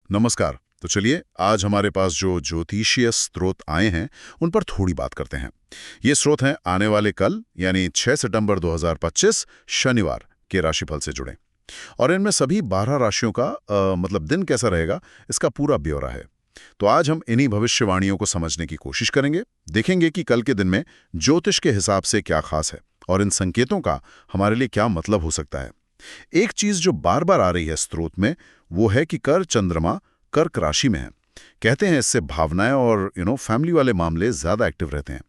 नमस्कार। तो चलिए आज हमारे पास जो ज्योतिषीय स्रोत आए हैं उन पर थोड़ी बात करते हैं। ये स्रोत हैं आने वाले कल यानी 6 सितंबर 2025 शनिवार के राशिफल से जुड़े और इनमें सभी 12 राशियों का मतलब दिन कैसा रहेगा इसका पूरा ब्यौरा है। तो आज हम इन्हीं भविष्यवाणियों को समझने की कोशिश करेंगे, देखेंगे कि कल के दिन में ज्योतिष के हिसाब से क्या खास है और इन संकेतों का हमारे लिए क्या मतलब हो सकता है। एक चीज जो बार बार आ रही है स्रोत में वो है कि कर चंद्रमा कर्क राशि में है। कहते हैं इससे भावनाएं और फैमिली वाले मामले ज्यादा एक्टिव रहते हैं।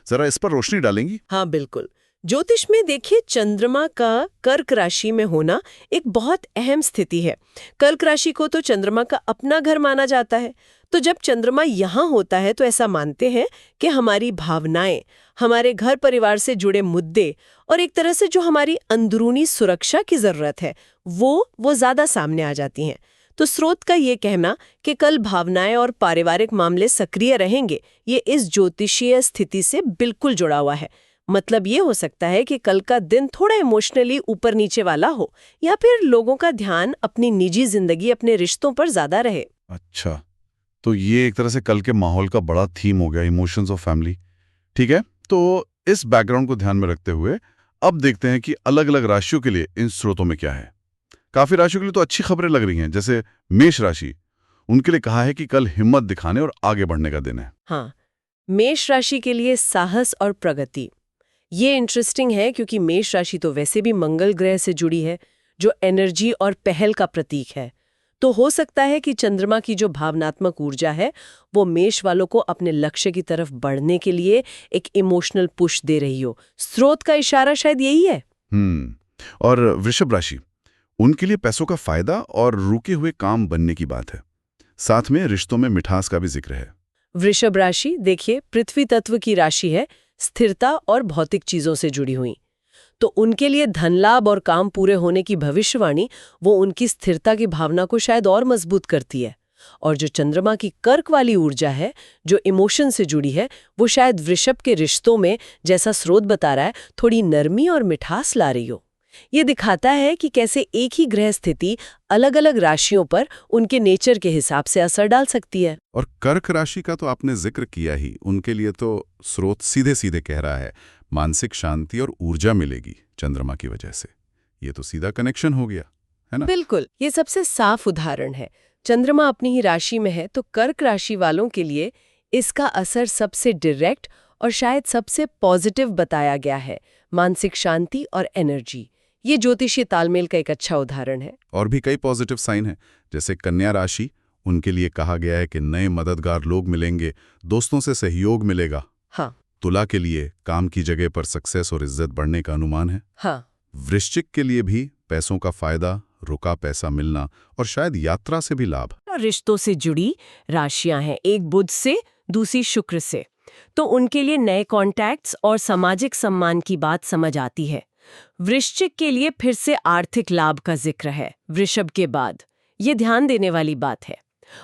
जरा इस पर रोशनी डालेंगी? हाँ बिल्कुल। ज्योतिष में देखिए, चंद्रमा का कर्क राशि में होना एक बहुत अहम स्थिति है। कर्क राशि को तो चंद्रमा का अपना घर माना जाता है। तो जब चंद्रमा यहाँ होता है तो ऐसा मानते हैं कि हमारी भावनाएं, हमारे घर परिवार से जुड़े मुद्दे और एक तरह से जो हमारी अंदरूनी सुरक्षा की जरूरत है वो ज्यादा सामने आ जाती हैं। तो स्रोत का ये कहना कि कल भावनाएं और पारिवारिक मामले सक्रिय रहेंगे, ये इस ज्योतिषीय स्थिति से बिल्कुल जुड़ा हुआ है। मतलब ये हो सकता है कि कल का दिन थोड़ा इमोशनली ऊपर नीचे वाला हो, या फिर लोगों का ध्यान अपनी निजी जिंदगी, अपने रिश्तों पर ज्यादा रहे। अच्छा, तो ये एक तरह से कल के माहौल का बड़ा थीम हो गया, इमोशंस ऑफ फैमिली। ठीक है, तो इस बैकग्राउंड को ध्यान में रखते हुए अब देखते हैं कि अलग अलग राशियों के लिए इन स्रोतों में क्या है। काफी राशियों के लिए तो अच्छी खबरें लग रही हैं, जैसे मेष राशि। उनके लिए कहा है कि कल हिम्मत दिखाने और आगे बढ़ने का दिन है। हाँ, मेष राशि के लिए साहस और प्रगति, ये इंटरेस्टिंग है क्योंकि मेष राशि तो वैसे भी मंगल ग्रह से जुड़ी है, जो एनर्जी और पहल का प्रतीक है। तो हो सकता है कि चंद्रमा की जो भावनात्मक ऊर्जा है वो मेष वालों को अपने लक्ष्य की तरफ बढ़ने के लिए एक इमोशनल पुश दे रही हो। स्रोत का इशारा शायद यही है। और वृषभ राशि, उनके लिए पैसों का फायदा और रुके हुए काम बनने की बात है। साथ में रिश्तों में मिठास का भी जिक्र है। वृषभ राशि देखिए पृथ्वी तत्व की राशि है, स्थिरता और भौतिक चीजों से जुड़ी हुई। तो उनके लिए धन लाभ और काम पूरे होने की भविष्यवाणी वो उनकी स्थिरता की भावना को शायद और मजबूत करती है। और जो चंद्रमा की कर्क वाली ऊर्जा है, जो इमोशन से जुड़ी है, वो शायद वृषभ के रिश्तों में, जैसा स्रोत बता रहा है, थोड़ी नरमी और मिठास ला रही हो। ये दिखाता है कि कैसे एक ही ग्रह स्थिति अलग अलग राशियों पर उनके नेचर के हिसाब से असर डाल सकती है। और कर्क राशि का तो आपने जिक्र किया ही, उनके लिए तो स्रोत सीधे सीधे कह रहा है मानसिक शांति और ऊर्जा मिलेगी चंद्रमा की वजह से। ये तो सीधा कनेक्शन हो गया, है ना? बिल्कुल, ये सबसे साफ उदाहरण है। चंद्रमा अपनी ही राशि में है तो कर्क राशि वालों के लिए इसका असर सबसे डायरेक्ट और शायद सबसे पॉजिटिव बताया गया है। मानसिक शांति और एनर्जी, ये ज्योतिषीय तालमेल का एक अच्छा उदाहरण है। और भी कई पॉजिटिव साइन हैं, जैसे कन्या राशि, उनके लिए कहा गया है कि नए मददगार लोग मिलेंगे, दोस्तों से सहयोग मिलेगा। हाँ। तुला के लिए काम की जगह पर सक्सेस और इज्जत बढ़ने का अनुमान है। हाँ। वृश्चिक के लिए भी पैसों का फायदा, रुका पैसा मिलना और शायद यात्रा से भी लाभ। और रिश्तों से जुड़ी राशियां हैं, एक बुध से, दूसरी शुक्र से। तो उनके लिए नए कॉन्टैक्ट्स और सामाजिक सम्मान की बात समझ आती है। वृश्चिक के लिए फिर से आर्थिक लाभ का जिक्र है वृषभ के बाद, ये ध्यान देने वाली बात है।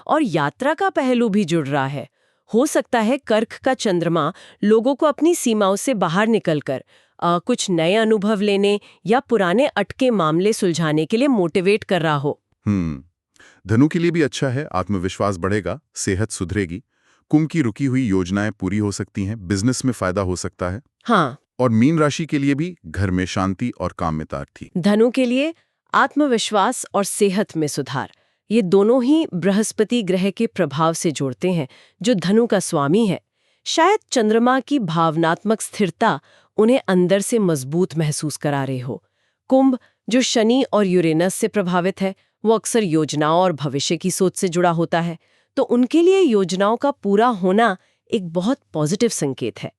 और यात्रा का पहलू भी जुड़ रहा है। हो सकता है कर्क का चंद्रमा लोगों को अपनी सीमाओं से बाहर निकलकर कुछ नए अनुभव लेने या पुराने अटके मामले सुलझाने के लिए मोटिवेट कर रहा हो। धनु के लिए भी अच्छा है, आत्मविश्वास बढ़ेगा, सेहत सुधरेगी, कुंभ की रुकी हुई योजनाएं पूरी हो सकती हैं, बिजनेस में फायदा हो सकता है। हाँ। और मीन राशि के लिए भी घर में शांति और काम में तारठी। धनु के लिए आत्मविश्वास और सेहत में सुधार, ये दोनों ही बृहस्पति ग्रह के प्रभाव से जोड़ते हैं, जो धनु का स्वामी है। शायद चंद्रमा की भावनात्मक स्थिरता उन्हें अंदर से मजबूत महसूस करा रहे हो। कुंभ, जो शनि और यूरेनस से प्रभावित है, वो अक्सर योजनाओं और भविष्य की सोच से जुड़ा होता है। तो उनके लिए योजनाओं का पूरा होना एक बहुत पॉजिटिव संकेत है।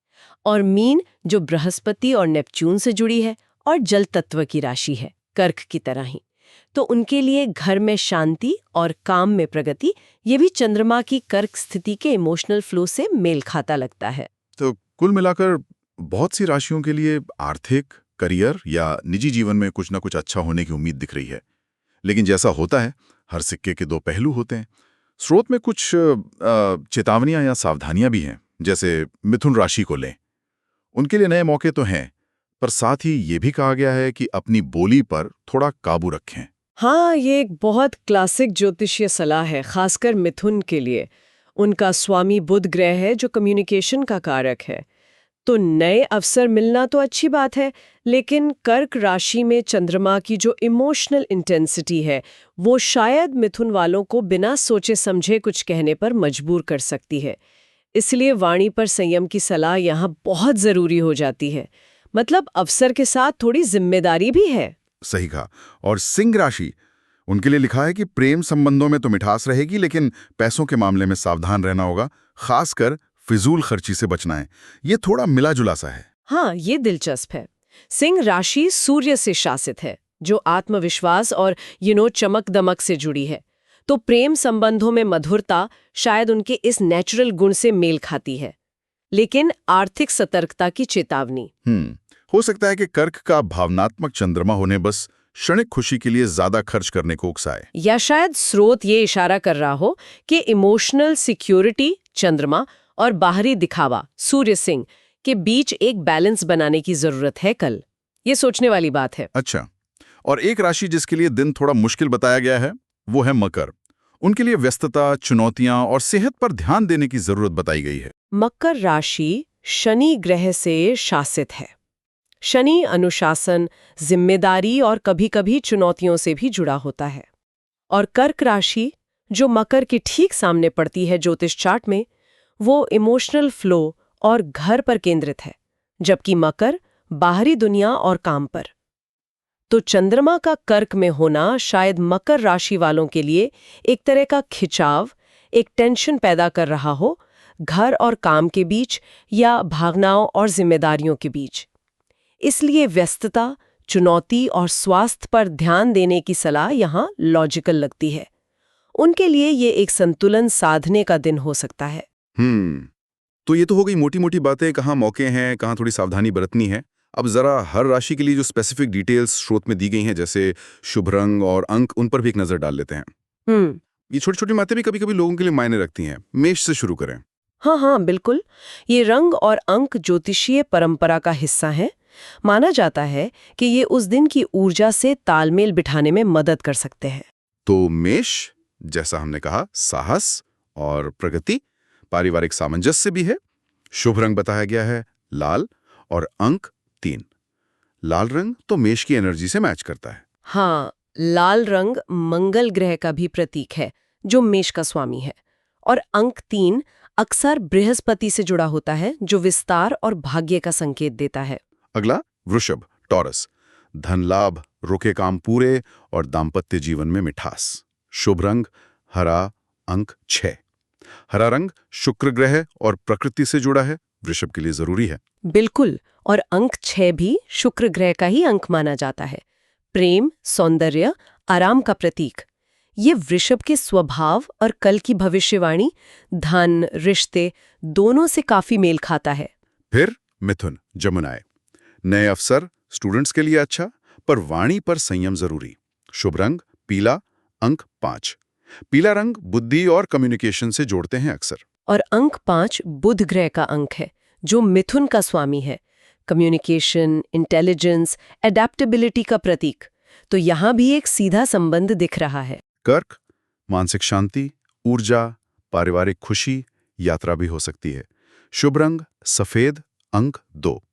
और मीन, जो बृहस्पति और नेपच्यून से जुड़ी है और जल तत्व की राशि है, कर्क की तरह ही, तो उनके लिए घर में शांति और काम में प्रगति, ये भी चंद्रमा की कर्क स्थिति के इमोशनल फ्लो से मेल खाता लगता है। तो कुल मिलाकर बहुत सी राशियों के लिए आर्थिक, करियर या निजी जीवन में कुछ ना कुछ अच्छा होने की उम्मीद दिख रही है। लेकिन जैसा होता है, हर सिक्के के दो पहलू होते हैं। स्रोत में कुछ चेतावनियां या सावधानियां भी हैं, जैसे मिथुन राशि को लें। उनके लिए नए मौके तो हैं, पर साथ ही ये भी कहा गया है कि अपनी बोली पर थोड़ा काबू रखें। हाँ, ये एक बहुत क्लासिक ज्योतिषीय सलाह है, खासकर मिथुन के लिए। उनका स्वामी बुध ग्रह है जो कम्युनिकेशन का कारक है। तो नए अवसर मिलना तो अच्छी बात है, लेकिन कर्क राशि में चंद्रमा की जो इमोशनल इंटेंसिटी है, वो शायद मिथुन वालों को बिना सोचे समझे कुछ कहने पर मजबूर कर सकती है। इसलिए वाणी पर संयम की सलाह यहाँ बहुत जरूरी हो जाती है। मतलब अवसर के साथ थोड़ी जिम्मेदारी भी है। सही कहा। और सिंह राशि, उनके लिए लिखा है कि प्रेम संबंधों में तो मिठास रहेगी, लेकिन पैसों के मामले में सावधान रहना होगा, खासकर फिजूल खर्ची से बचना है। ये थोड़ा मिला जुला सा है। हाँ, ये दिलचस्प है। सिंह राशि सूर्य से शासित है, जो आत्मविश्वास और चमक दमक से जुड़ी है। तो प्रेम संबंधों में मधुरता शायद उनके इस नेचुरल गुण से मेल खाती है। लेकिन आर्थिक सतर्कता की चेतावनी। हो सकता है कि कर्क का भावनात्मक चंद्रमा होने बस क्षणिक खुशी के लिए ज्यादा खर्च करने को उकसाए। या शायद स्रोत ये इशारा कर रहा हो कि इमोशनल सिक्योरिटी चंद्रमा और बाहरी दिखावा सूर्य सिंह के बीच एक बैलेंस बनाने की जरूरत है कल। ये सोचने वाली बात है। अच्छा, और एक राशि जिसके लिए दिन थोड़ा मुश्किल बताया गया है, वो है मकर। उनके लिए व्यस्तता, चुनौतियां और सेहत पर ध्यान देने की जरूरत बताई गई है। मकर राशि शनि ग्रह से शासित है। शनि अनुशासन, जिम्मेदारी और कभी-कभी चुनौतियों से भी जुड़ा होता है। और कर्क राशि, जो मकर के ठीक सामने पड़ती है ज्योतिष चार्ट में, वो इमोशनल फ्लो और घर पर केंद्रित है, जबकि मकर बाहरी दुनिया और काम पर। तो चंद्रमा का कर्क में होना शायद मकर राशि वालों के लिए एक तरह का खिंचाव, एक टेंशन पैदा कर रहा हो, घर और काम के बीच या भावनाओं और जिम्मेदारियों के बीच। इसलिए व्यस्तता, चुनौती और स्वास्थ्य पर ध्यान देने की सलाह यहाँ लॉजिकल लगती है। उनके लिए ये एक संतुलन साधने का दिन हो सकता है। तो ये तो हो गई मोटी मोटी बातें, कहाँ मौके हैं, कहाँ थोड़ी सावधानी बरतनी है। अब जरा हर राशि के लिए जो स्पेसिफिक डिटेल्स स्रोत में दी गई हैं, जैसे शुभ रंग और अंक, उन पर भी एक नजर डाल लेते हैं। ये छोटी छोटी बातें भी कभी कभी लोगों के लिए मायने रखती हैं। मेष से शुरू करें। हाँ, बिल्कुल। ये रंग और अंक ज्योतिषीय परंपरा का हिस्सा है। माना जाता है कि ये उस दिन की ऊर्जा से तालमेल बिठाने में मदद कर सकते हैं। तो मेष, जैसा हमने कहा, साहस और प्रगति, पारिवारिक सामंजस्य भी है। शुभ रंग बताया गया है लाल, और अंक 3। लाल रंग तो मेष की एनर्जी से मैच करता है। हाँ, लाल रंग मंगल ग्रह का भी प्रतीक है, जो मेष का स्वामी है। और अंक 3 अक्सर बृहस्पति से जुड़ा होता है, जो विस्तार और भाग्य का संकेत देता है। अगला वृषभ, टॉरस, धन लाभ, रुके काम पूरे और दाम्पत्य जीवन में मिठास। शुभ रंग हरा, अंक 6। हरा रंग शुक्र ग्रह और प्रकृति से जुड़ा है, वृषभ के लिए जरूरी है। बिल्कुल। और अंक 6 भी शुक्र ग्रह का ही अंक माना जाता है। प्रेम, सौंदर्य, आराम का प्रतीक। ये वृषभ के स्वभाव और कल की भविष्यवाणी, धन, रिश्ते दोनों से काफी मेल खाता है। फिर मिथुन, जमुनाए, नए अवसर, स्टूडेंट्स के लिए अच्छा, पर वाणी पर संयम जरूरी। शुभ रंग पीला, अंक 5। पीला रंग बुद्धि और कम्युनिकेशन से जोड़ते हैं अक्सर। और अंक 5 बुध ग्रह का अंक है, जो मिथुन का स्वामी है। कम्युनिकेशन, इंटेलिजेंस, एडेप्टेबिलिटी का प्रतीक। तो यहाँ भी एक सीधा संबंध दिख रहा है। कर्क, मानसिक शांति, ऊर्जा, पारिवारिक खुशी, यात्रा भी हो सकती है। शुभ रंग सफेद, अंक 2।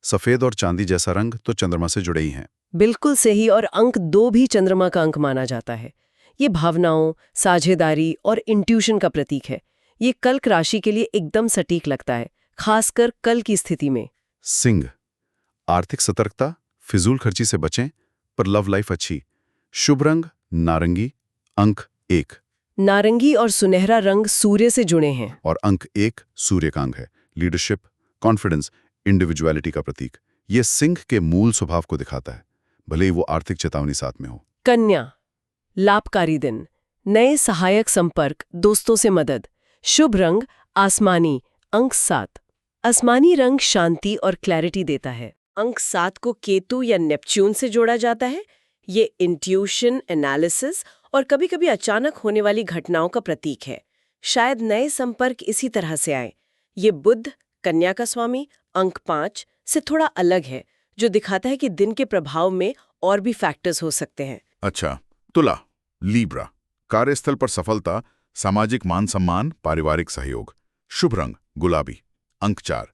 सफेद और चांदी जैसा रंग तो चंद्रमा से जुड़े ही हैं। बिल्कुल सही। और अंक 2 भी चंद्रमा का अंक माना जाता है। ये भावनाओं, साझेदारी और इंट्यूशन का प्रतीक है। ये कर्क राशि के लिए एकदम सटीक लगता है, खासकर कल की स्थिति में। सिंह, आर्थिक सतर्कता, फिजूल खर्ची से बचें, पर लव लाइफ अच्छी। शुभ रंग नारंगी, अंक 1। नारंगी और सुनहरा रंग सूर्य से जुड़े हैं। और अंक 1 सूर्य का अंग है। लीडरशिप, कॉन्फिडेंस, इंडिविजुअलिटी का प्रतीक। ये सिंह के मूल स्वभाव को दिखाता है, भले ही वो आर्थिक चेतावनी साथ में हो। कन्या, लाभकारी दिन, नए सहायक संपर्क, दोस्तों से मदद। शुभ रंग आसमानी, अंक 7। आसमानी रंग शांति और क्लैरिटी देता है। अंक 7 को केतु या नेपच्यून से जोड़ा जाता है। ये इंट्यूशन, एनालिसिस और कभी-कभी अचानक होने वाली घटनाओं का प्रतीक है। शायद नए संपर्क इसी तरह से आए। ये बुध, कन्या का स्वामी, अंक 5 से थोड़ा अलग है, जो दिखाता है कि दिन के प्रभाव में और भी फैक्टर्स हो सकते हैं। अच्छा, तुला, लीब्रा, कार्यस्थल पर सफलता, सामाजिक मान सम्मान, पारिवारिक सहयोग। शुभ रंग गुलाबी, अंक 4।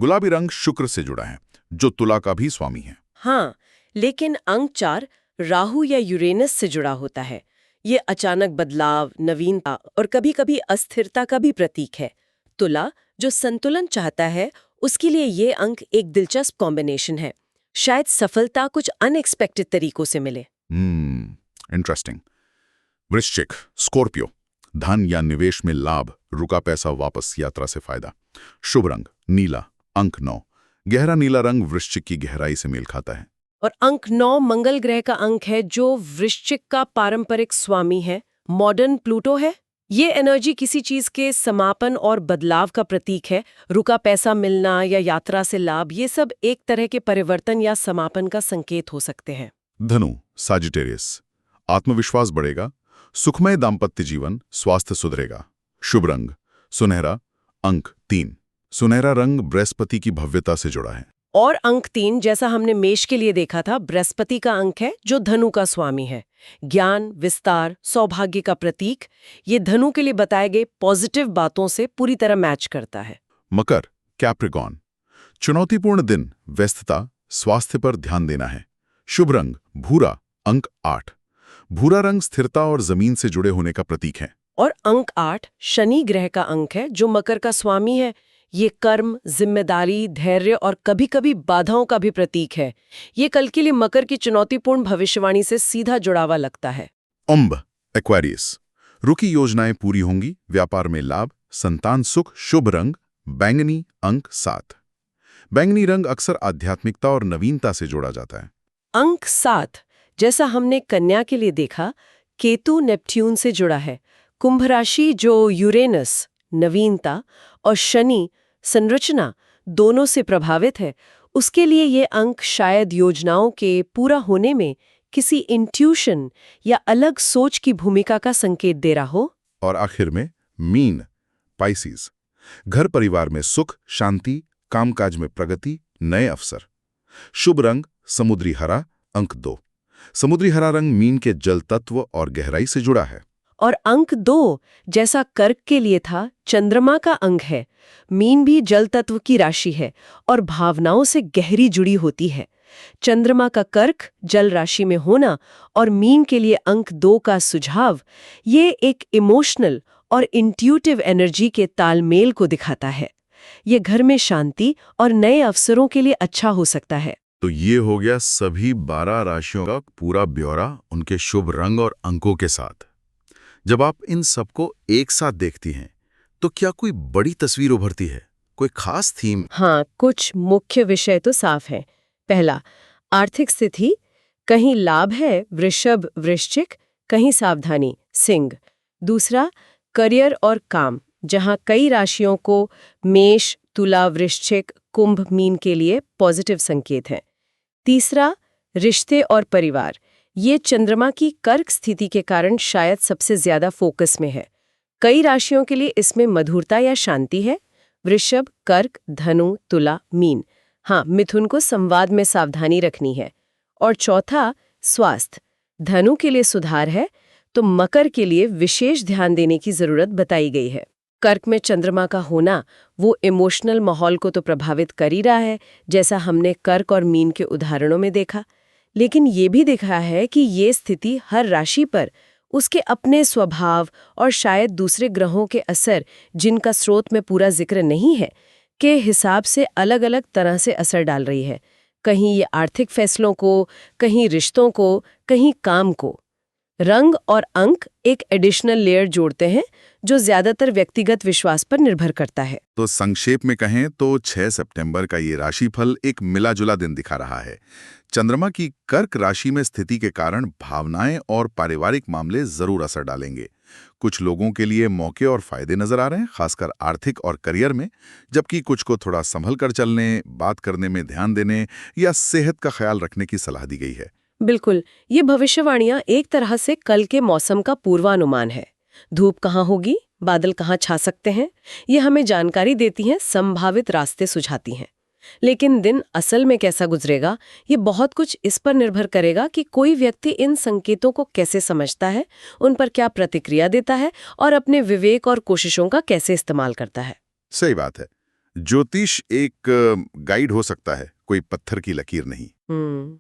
गुलाबी रंग शुक्र से जुड़ा है, जो तुला का भी स्वामी है। हाँ, लेकिन अंक 4 राहु या यूरेनस से जुड़ा होता है। ये अचानक बदलाव, नवीनता और कभी-कभी अस्थिरता का भी प्रतीक है। तुला, जो संतुलन चाहता है, उसके लिए ये अंक एक दिलचस्प कॉम्बिनेशन है। शायद सफलता कुछ अनएक्सपेक्टेड तरीकों से मिले। इंटरेस्टिंग। वृश्चिक, स्कॉर्पियो, धन या निवेश में लाभ, रुका पैसा वापस, यात्रा से फायदा। शुभ रंग नीला, अंक 9। गहरा नीला रंग वृश्चिक की गहराई से मेल खाता है। और अंक 9 मंगल ग्रह का अंक है, जो वृश्चिक का पारंपरिक स्वामी है। मॉडर्न प्लूटो है। ये एनर्जी किसी चीज के समापन और बदलाव का प्रतीक है। रुका पैसा मिलना या यात्रा से लाभ, ये सब एक तरह के परिवर्तन या समापन का संकेत हो सकते हैं। धनु, साजिटेरियस, आत्मविश्वास बढ़ेगा, सुखमय दाम्पत्य जीवन, स्वास्थ्य सुधरेगा। शुभ रंग सुनहरा, अंक 3। सुनहरा रंग बृहस्पति की भव्यता से जुड़ा है। और अंक 3, जैसा हमने मेष के लिए देखा था, बृहस्पति का अंक है, जो धनु का स्वामी है। ज्ञान, विस्तार, सौभाग्य का प्रतीक। ये धनु के लिए बताए गए पॉजिटिव बातों से पूरी तरह मैच करता है। मकर, कैप्रिकॉर्न, चुनौतीपूर्ण दिन, व्यस्तता, स्वास्थ्य पर ध्यान देना है। शुभ रंग भूरा, अंक 8। भूरा रंग स्थिरता और जमीन से जुड़े होने का प्रतीक है। और अंक 8 शनि ग्रह का अंक है, जो मकर का स्वामी है। ये कर्म, जिम्मेदारी, धैर्य और कभी-कभी बाधाओं का भी प्रतीक है। ये कल के लिए मकर की चुनौतीपूर्ण भविष्यवाणी से सीधा जुड़ावा लगता है। अंब, एक्वेरियस, रुकी योजनाएं पूरी होंगी, व्यापार में लाभ, संतान सुख। शुभ रंग बैंगनी, अंक 7। बैंगनी रंग अक्सर आध्यात्मिकता और नवीनता से जोड़ा जाता है। अंक 7, जैसा हमने कन्या के लिए देखा, केतु नेपट्यून से जुड़ा है। कुंभ राशि, जो यूरेनस, नवीनता, और शनि, संरचना, दोनों से प्रभावित है, उसके लिए ये अंक शायद योजनाओं के पूरा होने में किसी इंट्यूशन या अलग सोच की भूमिका का संकेत दे रहा हो। और आखिर में मीन, पाइसिस, घर परिवार में सुख, शांति, कामकाज में प्रगति, नए अवसर। शुभ रंग समुद्री हरा, अंक 2। समुद्री हरा रंग मीन के जल तत्व और गहराई से जुड़ा है। और अंक 2, जैसा कर्क के लिए था, चंद्रमा का अंक है। मीन भी जल तत्व की राशि है और भावनाओं से गहरी जुड़ी होती है। चंद्रमा का कर्क जल राशि में होना और मीन के लिए अंक 2 का सुझाव, ये एक इमोशनल और इंट्यूटिव एनर्जी के तालमेल को दिखाता है। ये घर में शांति और नए अवसरों के लिए अच्छा हो सकता है। तो ये हो गया सभी 12 राशियों का पूरा ब्यौरा, उनके शुभ रंग और अंकों के साथ। जब आप इन सबको एक साथ देखती हैं, तो क्या कोई बड़ी तस्वीर उभरती है? कोई खास थीम? हाँ, कुछ मुख्य विषय तो साफ हैं। पहला, आर्थिक स्थिति, कहीं लाभ है, वृषभ वृश्चिक, कहीं सावधानी, सिंह। दूसरा, करियर और काम, जहां कई राशियों को मेष, तुला, वृश्चिक, कुंभ, मीन के लिए पॉजिटिव संकेत हैं। तीसरा, रिश्ते और परिवार, ये चंद्रमा की कर्क स्थिति के कारण शायद सबसे ज्यादा फोकस में है। कई राशियों के लिए इसमें मधुरता या शांति है। वृषभ, कर्क, धनु, तुला, मीन। हाँ, मिथुन को संवाद में सावधानी रखनी है। और चौथा, स्वास्थ्य, धनु के लिए सुधार है, तो मकर के लिए विशेष ध्यान देने की जरूरत बताई गई है। कर्क में चंद्रमा का होना वो इमोशनल माहौल को तो प्रभावित कर ही रहा है, जैसा हमने कर्क और मीन के उदाहरणों में देखा, लेकिन ये भी देखा है कि ये स्थिति हर राशि पर उसके अपने स्वभाव और शायद दूसरे ग्रहों के असर, जिनका स्रोत में पूरा जिक्र नहीं है, के हिसाब से अलग अलग तरह से असर डाल रही है। कहीं ये आर्थिक फैसलों को, कहीं रिश्तों को, कहीं काम को। रंग और अंक एक एडिशनल लेयर जोड़ते हैं, जो ज्यादातर व्यक्तिगत विश्वास पर निर्भर करता है। तो संक्षेप में कहें तो 6 सितंबर का ये राशिफल एक मिला-जुला दिन दिखा रहा है। चंद्रमा की कर्क राशि में स्थिति के कारण भावनाएं और पारिवारिक मामले जरूर असर डालेंगे। कुछ लोगों के लिए मौके और फायदे नजर आ रहे हैं, खासकर आर्थिक और करियर में, जबकि कुछ को थोड़ा संभल कर चलने, बात करने में ध्यान देने या सेहत का ख्याल रखने की सलाह दी गई है। बिल्कुल, ये भविष्यवाणियां एक तरह से कल के मौसम का पूर्वानुमान है। धूप कहाँ होगी, बादल कहाँ छा सकते हैं, ये हमें जानकारी देती हैं, संभावित रास्ते सुझाती हैं। लेकिन दिन असल में कैसा गुजरेगा, ये बहुत कुछ इस पर निर्भर करेगा कि कोई व्यक्ति इन संकेतों को कैसे समझता है, उन पर क्या प्रतिक्रिया देता है और अपने विवेक और कोशिशों का कैसे इस्तेमाल करता है। सही बात है। ज्योतिष एक गाइड हो सकता है, कोई पत्थर की लकीर नहीं।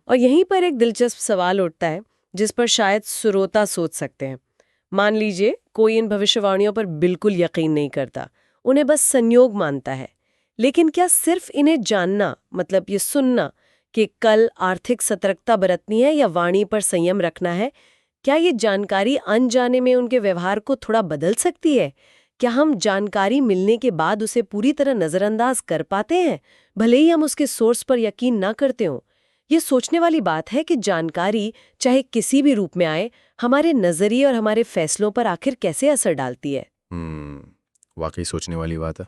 और यहीं पर एक दिलचस्प सवाल उठता है जिस पर शायद श्रोता सोच सकते हैं। मान लीजिए कोई इन भविष्यवाणियों पर बिल्कुल यकीन नहीं करता, उन्हें बस संयोग मानता है, लेकिन क्या सिर्फ इन्हें जानना, मतलब ये सुनना कि कल आर्थिक सतर्कता बरतनी है या वाणी पर संयम रखना है, क्या ये जानकारी अनजाने में उनके व्यवहार को थोड़ा बदल सकती है? क्या हम जानकारी मिलने के बाद उसे पूरी तरह नजरअंदाज कर पाते हैं, भले ही हम उसके सोर्स पर यकीन ना करते हों? ये सोचने वाली बात है कि जानकारी चाहे किसी भी रूप में आए, हमारे नजरिए और हमारे फैसलों पर आखिर कैसे असर डालती है। वाकई सोचने वाली बात है।